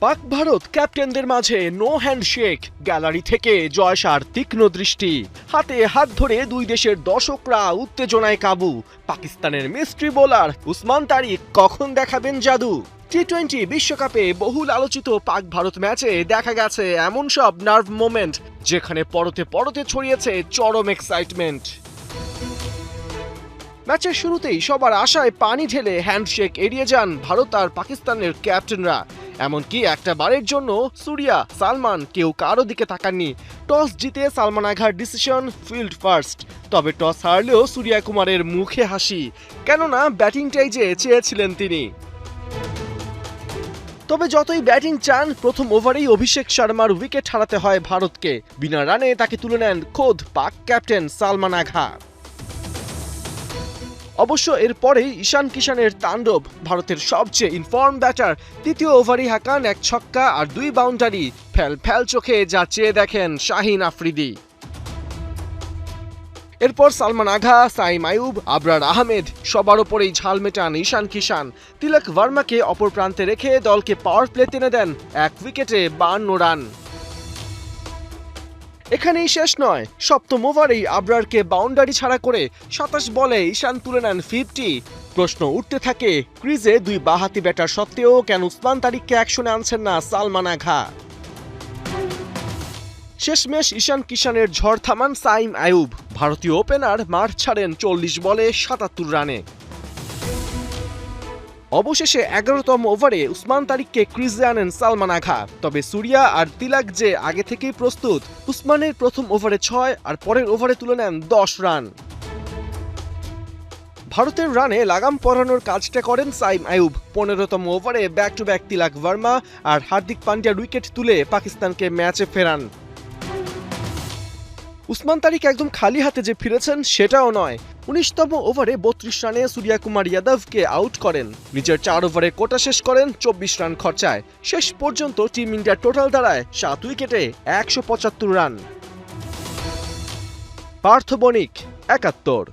পাক ভারত ক্যাপ্টেনদের মাঝে no handshake, gallery থেকে জয়সার তীক্ষ্ণ দৃষ্টি, হাতে হাত ধরে দুই দেশের দর্শকরা উত্তেজনায় কাবু। পাকিস্তানের মিস্ট্রি বোলার উসমান তারিক কখন দেখাবেন জাদু? টি-20 বিশ্বকাপে বহুল আলোচিত পাক ভারত ম্যাচে দেখা গেছে এমন সব নার্ভ মোমেন্ট যেখানে পরতে পরতে ছড়িয়েছে চরম এক্সাইটমেন্ট। ম্যাচের শুরুতেই সবার আশায় পানি ঢেলে হ্যান্ডশেক এড়িয়ে যান ভারত আর পাকিস্তানের ক্যাপ্টেনরা। এমনকি একটা বারের জন্য সুরিয়া, সালমান কেউ কারো দিকে তাকাননি। টস জিতে সালমান আঘার ডিসিশন ফিল্ড ফার্স্ট। তবে টস হারলেও সূর্যা কুমারের মুখে হাসি, কেননা ব্যাটিংটাই যে চেয়েছিলেন তিনি। তবে যতই ব্যাটিং চান, প্রথম ওভারেই অভিষেক শর্মার উইকেট হারাতে হয় ভারতকে। বিনা রানে তাকে তুলে নেন খোদ পাক ক্যাপ্টেন সালমান আঘা। অবশ্য এরপরেই ঈশান কিষানের তাণ্ডব। ভারতের সবচেয়ে ইনফর্ম ব্যাটার তৃতীয় ওভারই হাঁকান এক ছক্কা আর দুই বাউন্ডারি। ফ্যাল চোখে যা চেয়ে দেখেন শাহিন আফ্রিদি। এরপর সালমান আঘা, সাইম আইয়ুব, আবরার আহমেদ সবার ওপরেই ঝাল মেটান ঈশান কিষান। তিলক ভার্মাকে অপর প্রান্তে রেখে দলকে পাওয়ার প্লে টেনে দেন এক উইকেটে 52 রান। এখানেই শেষ নয়, সপ্তম ওভারেই আবরারকে বাউন্ডারি ছাড়া করে 27 বলে ঈশান তুলে নেন 50। প্রশ্ন উঠতে থাকে, ক্রিজে দুই বাঁহাতি ব্যাটার সত্ত্বেও কেন উসমান তারিককে অ্যাকশনে আনছেন না সালমান আঘা? শেষমেশ ঈশান কিষানের ঝড় থামান সাইম আইয়ুব। ভারতীয় ওপেনার মাঠ ছাড়েন 40 বলে 77 রানে। অবশেষে 11তম ওভারে উসমান তারিককে ক্রিজে আনেন সালমান আঘা। তবে সূর্যা আর তিলক যে আগে থেকেই প্রস্তুত। উসমানের প্রথম ওভারে 6 আর পরের ওভারে তুলে নেন 10 রান। ভারতের রানে লাগাম পরানোর কাজটা করেন সাইম আইয়ুব। 15তম ওভারে back to back Tilak Varma আর হার্দিক পান্ডিয়ার উইকেট তুলে পাকিস্তানকে ম্যাচে ফেরান। উসমান তারিক একদম খালি হাতে যে ফিরেছেন সেটাও নয়। 19তম ওভারে 32 রানে সূর্যা কুমার যাদবকে আউট করেন। নিজের 4 ওভারে কোটা শেষ করেন 24 রান খরচায়। শেষ পর্যন্ত টিম ইন্ডিয়ার টোটাল দাঁড়ায় 7 উইকেটে 175 রান। পার্থ বণিক, 71।